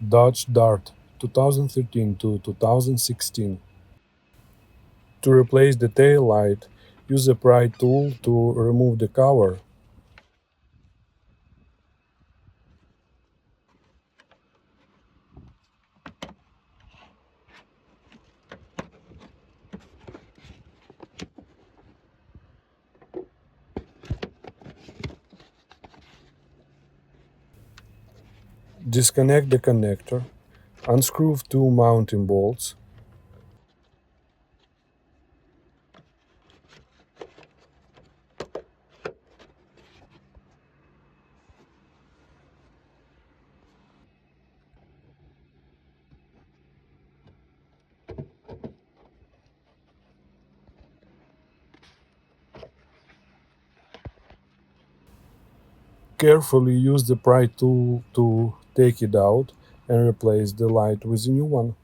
Dodge Dart 2013 to 2016. To replace the tail light, use the pry tool to remove the cover. Disconnect the connector. Unscrew two mounting bolts. Carefully use the pry tool to take it out and replace the light with a new one.